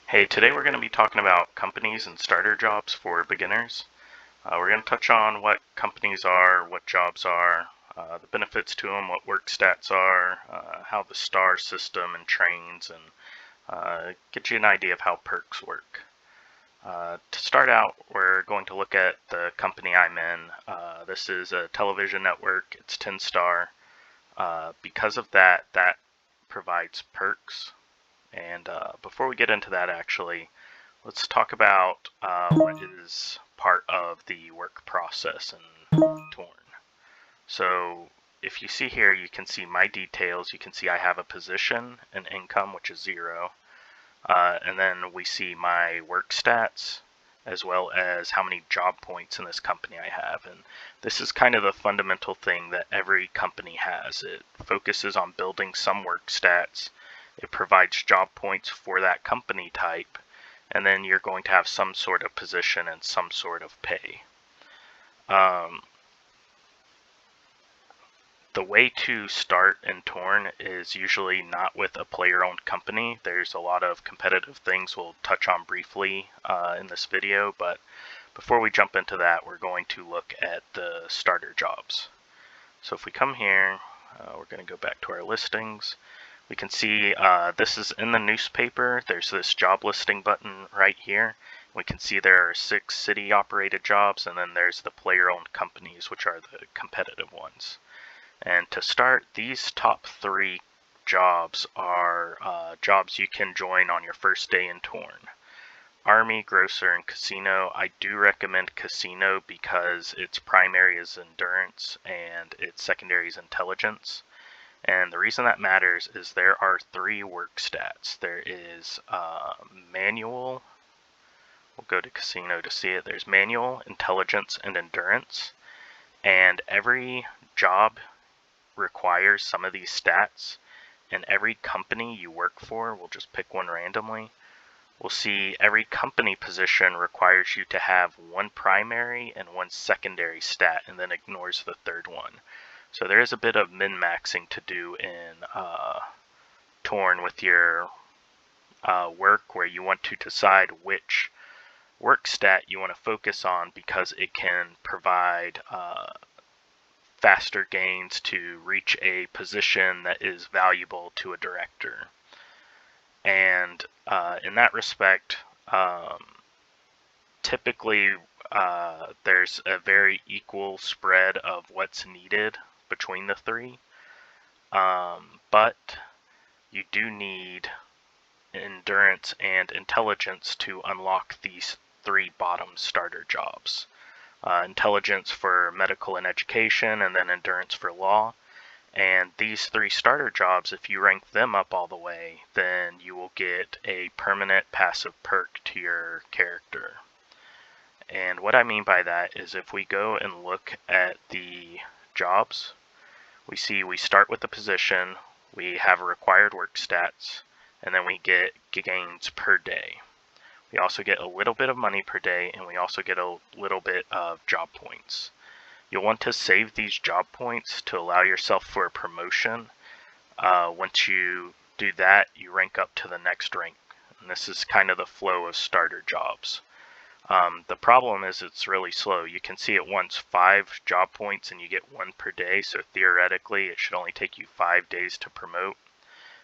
Hey, today we're going to be talking about companies and starter jobs for beginners. We're going to touch on what companies are, what jobs are, the benefits to them, what work stats are, how the star system and trains, and get you an idea of how perks work. To start out, we're going to look at the company I'm in. This is a television network. It's 10-star. Because of that, that provides perks. And before we get into that, actually, let's talk about what is part of the work process in Torn. So if you see here, you can see my details. You can see I have a position, an income, which is 0. And then we see my work stats, as well as how many job points in this company I have. And this is kind of the fundamental thing that every company has. It focuses on building some work stats. It provides job points for that company type, and then you're going to have some sort of position and some sort of pay. The way to start in Torn is usually not with a player-owned company. There's a lot of competitive things we'll touch on briefly in this video, but before we jump into that, we're going to look at the starter jobs. So if we come here, we're going to go back to our listings. We can see this is in the newspaper. There's this job listing button right here. We can see there are 6 city-operated jobs, and then there's the player-owned companies, which are the competitive ones. And to start, these top 3 jobs are jobs you can join on your first day in Torn. Army, Grocer, and Casino. I do recommend Casino because its primary is Endurance and its secondary is Intelligence. And the reason that matters is there are 3 work stats. There is Manual. We'll go to Casino to see it. There's Manual, Intelligence, and Endurance. And every job requires some of these stats. And every company you work for, we'll just pick one randomly, we'll see every company position requires you to have 1 primary and 1 secondary stat, and then ignores the 3rd one. So there is a bit of min-maxing to do in Torn with your work, where you want to decide which work stat you want to focus on because it can provide faster gains to reach a position that is valuable to a director. And in that respect, typically there's a very equal spread of what's needed between the 3, but you do need Endurance and Intelligence to unlock these 3 bottom starter jobs. Intelligence for medical and education, and then Endurance for law. And these 3 starter jobs, if you rank them up all the way, then you will get a permanent passive perk to your character. And what I mean by that is if we go and look at the jobs, we see we start with the position, we have required work stats, and then we get gains per day. We also get a little bit of money per day, and we also get a little bit of job points. You'll want to save these job points to allow yourself for a promotion. Once you do that, you rank up to the next rank. And this is kind of the flow of starter jobs. The problem is it's really slow. You can see it wants 5 job points and you get 1 per day, so theoretically it should only take you 5 days to promote.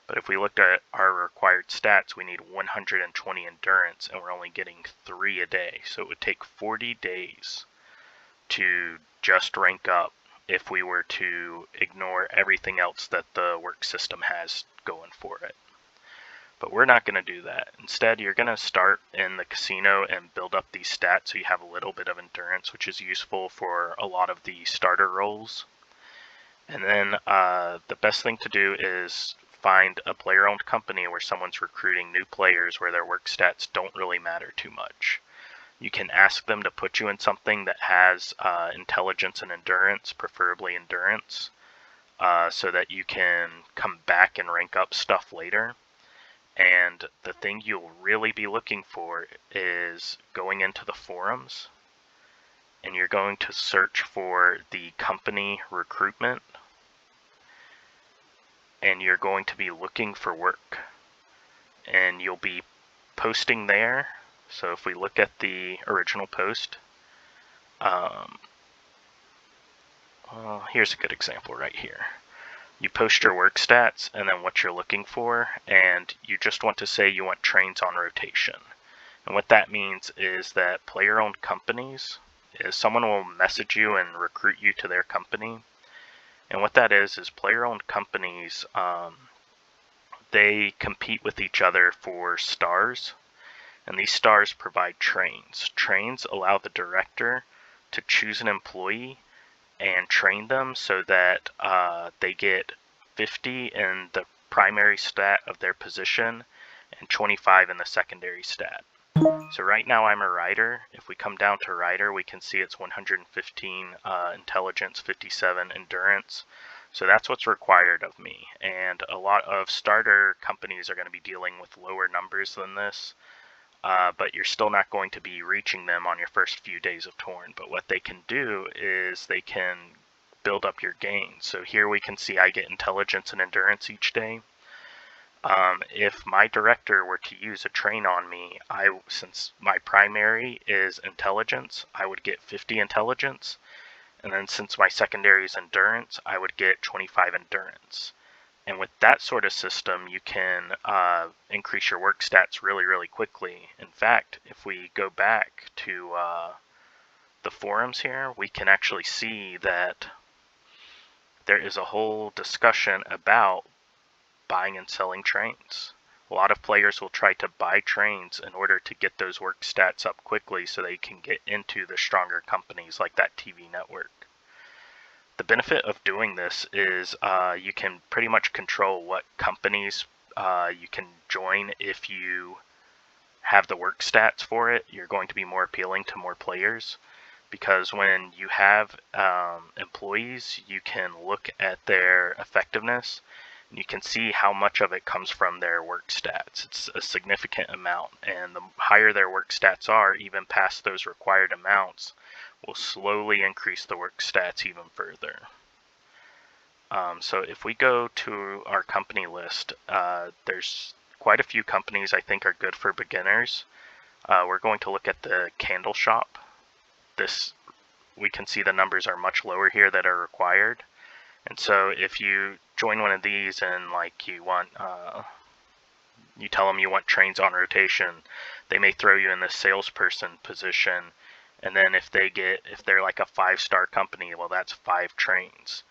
But if we looked at our required stats, we need 120 endurance and we're only getting 3 a day. So it would take 40 days to just rank up if we were to ignore everything else that the work system has going for it. But we're not going to do that. Instead, you're going to start in the casino and build up these stats so you have a little bit of endurance, which is useful for a lot of the starter roles. And then the best thing to do is find a player-owned company where someone's recruiting new players where their work stats don't really matter too much. You can ask them to put you in something that has intelligence and endurance, preferably endurance, so that you can come back and rank up stuff later. And the thing you'll really be looking for is going into the forums, and you're going to search for the company recruitment, and you're going to be looking for work. And you'll be posting there. So if we look at the original post, here's a good example right here. You post your work stats and then what you're looking for, and you just want to say you want trains on rotation. And what that means is that player-owned companies, is someone will message you and recruit you to their company. And what that is player-owned companies, they compete with each other for stars, and these stars provide trains. Trains allow the director to choose an employee and train them so that they get 50 in the primary stat of their position and 25 in the secondary stat. So right now I'm a rider. If we come down to rider, we can see it's 115 intelligence, 57 endurance. So that's what's required of me. And a lot of starter companies are going to be dealing with lower numbers than this. But you're still not going to be reaching them on your first few days of Torn. But what they can do is they can build up your gains. So here we can see I get intelligence and endurance each day. If my director were to use a train on me, since my primary is intelligence, I would get 50 intelligence. And then since my secondary is endurance, I would get 25 endurance. And with that sort of system, you can increase your work stats really, really quickly. In fact, if we go back to the forums here, we can actually see that there is a whole discussion about buying and selling trains. A lot of players will try to buy trains in order to get those work stats up quickly so they can get into the stronger companies like that TV network. The benefit of doing this is you can pretty much control what companies you can join. If you have the work stats for it, you're going to be more appealing to more players, because when you have employees, you can look at their effectiveness and you can see how much of it comes from their work stats. It's a significant amount, and the higher their work stats are, even past those required amounts, will slowly increase the work stats even further. So if we go to our company list, there's quite a few companies I think are good for beginners. We're going to look at the candle shop. We can see the numbers are much lower here that are required. And so if you join one of these and like you tell them you want trains on rotation, they may throw you in the salesperson position. And then if they're like a 5-star company, well, that's 5 trains.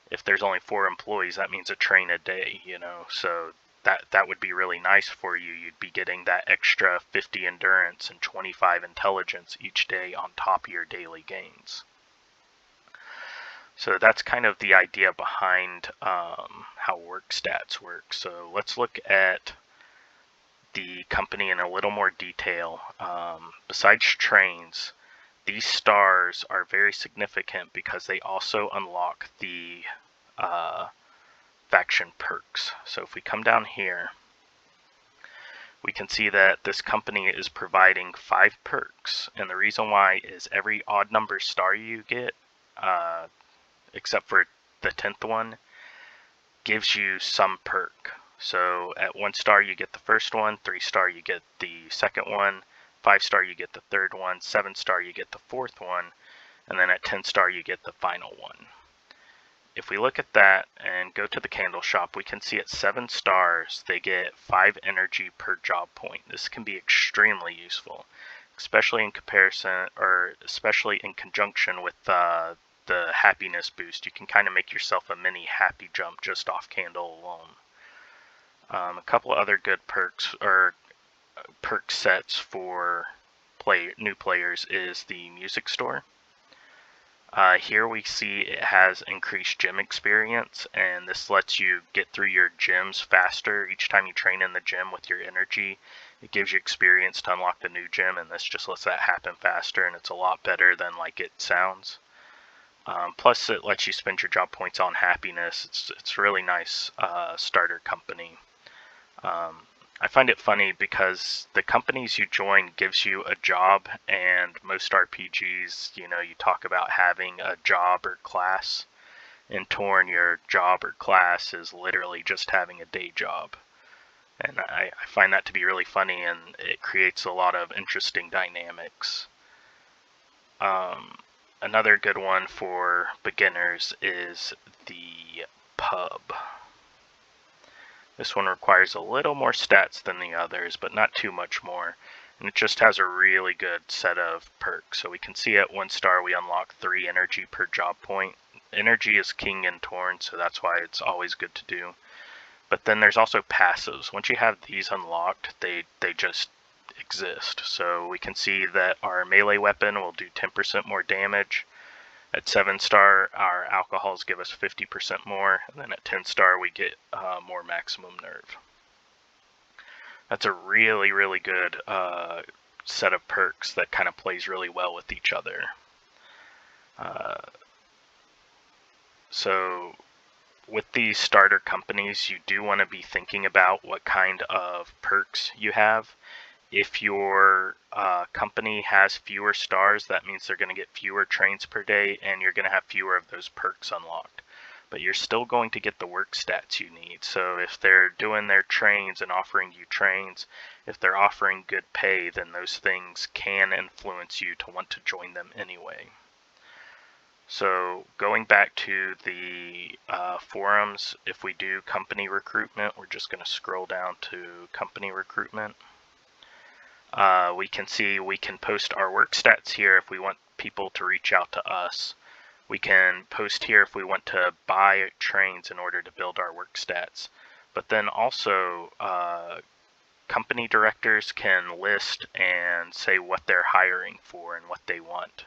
If there's only 4 employees, that means a train a day, so that would be really nice for you. You'd be getting that extra 50 endurance and 25 intelligence each day on top of your daily gains. So that's kind of the idea behind how work stats work. So let's look at the company in a little more detail. Besides trains, these stars are very significant because they also unlock the faction perks. So if we come down here, we can see that this company is providing 5 perks, and the reason why is every odd number star you get, except for the 10th one, gives you some perk. So at 1 star you get the first one, 3 star you get the second one, 5 star you get the third one, 7 star you get the fourth one, and then at 10 star you get the final one. If we look at that and go to the candle shop, we can see at 7 stars they get 5 energy per job point. This can be extremely useful, especially in comparison, or especially in conjunction with the happiness boost. You can kind of make yourself a mini happy jump just off candle alone. A couple other good perks or perk sets for new players is the music store. Here we see it has increased gym experience, and this lets you get through your gyms faster. Each time you train in the gym with your energy, it gives you experience to unlock the new gym, and this just lets that happen faster, and it's a lot better than like it sounds. Plus it lets you spend your job points on happiness. It's really nice starter company. I find it funny because the companies you join gives you a job, and most RPGs, you talk about having a job or class. In Torn, your job or class is literally just having a day job. And I find that to be really funny, and it creates a lot of interesting dynamics. Another good one for beginners is the pub. This one requires a little more stats than the others, but not too much more. And it just has a really good set of perks. So we can see at 1 star we unlock 3 energy per job point. Energy is king in Torn, so that's why it's always good to do. But then there's also passives. Once you have these unlocked, they just exist. So we can see that our melee weapon will do 10% more damage. At 7 star, our alcohols give us 50% more, and then at 10 star we get more maximum nerve. That's a really, really good set of perks that kind of plays really well with each other. So with these starter companies, you do want to be thinking about what kind of perks you have. If your company has fewer stars, that means they're going to get fewer trains per day, and you're going to have fewer of those perks unlocked. But you're still going to get the work stats you need. So if they're doing their trains and offering you trains, if they're offering good pay, then those things can influence you to want to join them anyway. So going back to the forums, if we do company recruitment, we're just going to scroll down to company recruitment. We can see we can post our work stats here if we want people to reach out to us. We can post here if we want to buy trains in order to build our work stats. But then also, company directors can list and say what they're hiring for and what they want.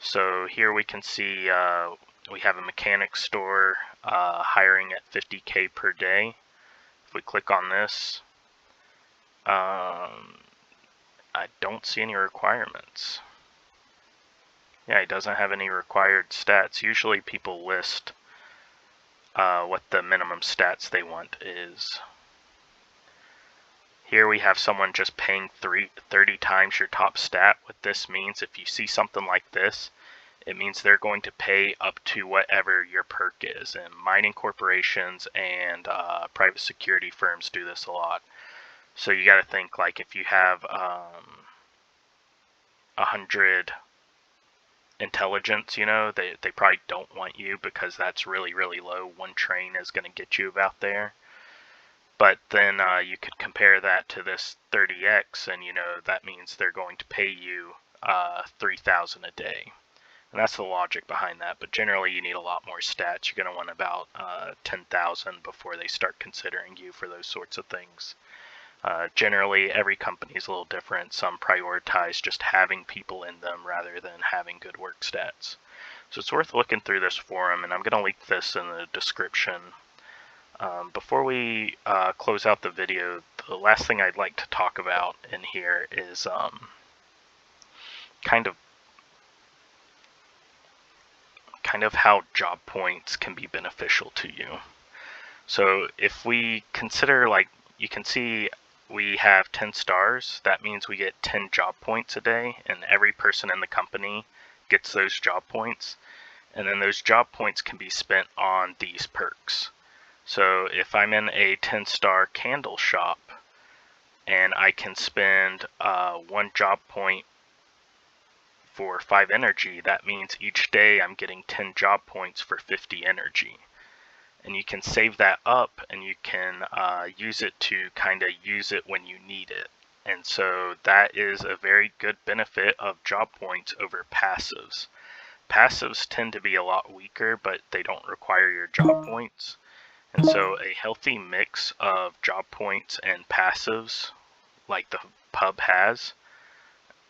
So here we can see we have a mechanic store hiring at 50K per day. If we click on this, I don't see any requirements. Yeah, it doesn't have any required stats. Usually people list what the minimum stats they want is. Here we have someone just paying 30 times your top stat. What this means, if you see something like this, it means they're going to pay up to whatever your perk is. And mining corporations and private security firms do this a lot. So you got to think, like, if you have 100 intelligence, they probably don't want you because that's really, really low. 1 train is going to get you about there. But then you could compare that to this 30x, and that means they're going to pay you 3,000 a day. And that's the logic behind that. But generally you need a lot more stats. You're going to want about 10,000 before they start considering you for those sorts of things. Generally, every company is a little different. Some prioritize just having people in them rather than having good work stats. So it's worth looking through this forum, and I'm going to link this in the description. Before we close out the video, the last thing I'd like to talk about in here is kind of how job points can be beneficial to you. So if we consider, like, you can see we have 10 stars. That means we get 10 job points a day, and every person in the company gets those job points. And then those job points can be spent on these perks. So if I'm in a 10-star candle shop and I can spend 1 job point for 5 energy, that means each day I'm getting 10 job points for 50 energy. And you can save that up, and you can use it to kind of use it when you need it. And so that is a very good benefit of job points over passives. Passives tend to be a lot weaker, but they don't require your job points. And so a healthy mix of job points and passives, like the pub has,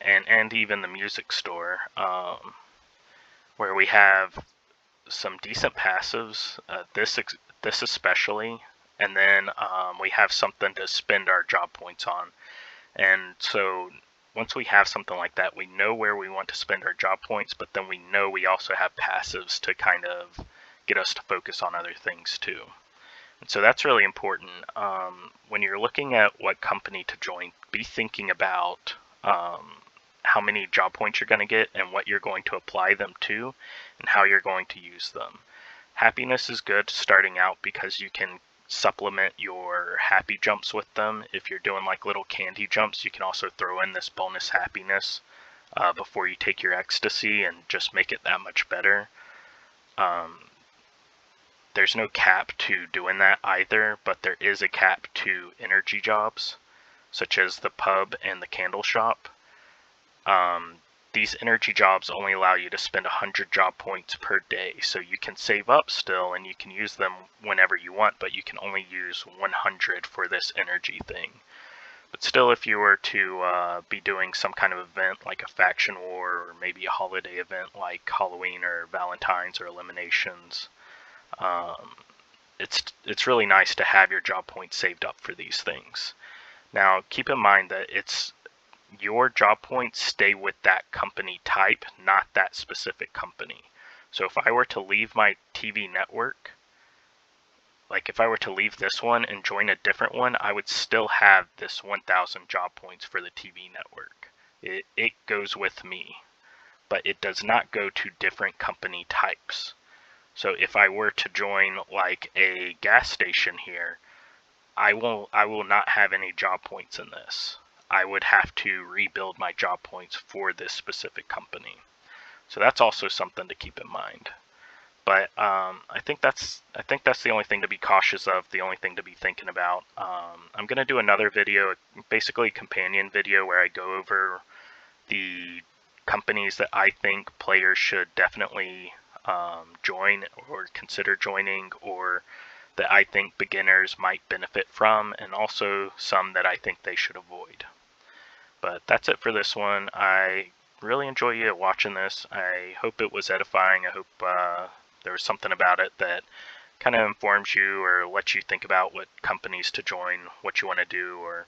and even the music store, where we have some decent passives, this especially, and then we have something to spend our job points on. And so once we have something like that, we know where we want to spend our job points, but then we know we also have passives to kind of get us to focus on other things too. And so that's really important. When you're looking at what company to join, be thinking about how many job points you're going to get and what you're going to apply them to and how you're going to use them. Happiness is good starting out because you can supplement your happy jumps with them. If you're doing like little candy jumps, you can also throw in this bonus happiness before you take your ecstasy and just make it that much better. There's no cap to doing that either, but there is a cap to energy jobs, such as the pub and the candle shop. These energy jobs only allow you to spend 100 job points per day, so you can save up still and you can use them whenever you want, but you can only use 100 for this energy thing. But still, if you were to be doing some kind of event like a faction war or maybe a holiday event like Halloween or Valentine's or Eliminations, it's really nice to have your job points saved up for these things. Now, keep in mind that your job points stay with that company type, not that specific company. So if I were to leave my TV network, like if I were to leave this one and join a different one, I would still have this 1,000 job points for the TV network. It goes with me, but it does not go to different company types. So if I were to join like a gas station here, I will not have any job points in this. I would have to rebuild my job points for this specific company. So that's also something to keep in mind. But I think that's the only thing to be cautious of, the only thing to be thinking about. I'm going to do another video, basically a companion video, where I go over the companies that I think players should definitely join or consider joining, or that I think beginners might benefit from, and also some that I think they should avoid. But that's it for this one. I really enjoy you watching this. I hope it was edifying. I hope there was something about it that kind of informs you or lets you think about what companies to join, what you want to do, or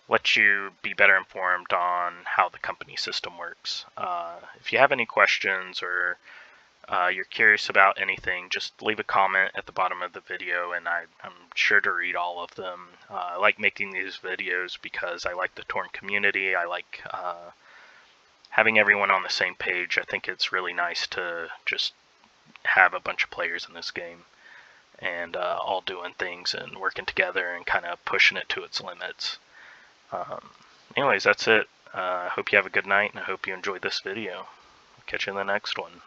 lets you be better informed on how the company system works. If you have any questions or you're curious about anything, just leave a comment at the bottom of the video and I'm sure to read all of them. I like making these videos because I like the Torn community. I like having everyone on the same page. I think it's really nice to just have a bunch of players in this game and all doing things and working together and kind of pushing it to its limits. Anyways, that's it. I hope you have a good night and I hope you enjoyed this video. Catch you in the next one.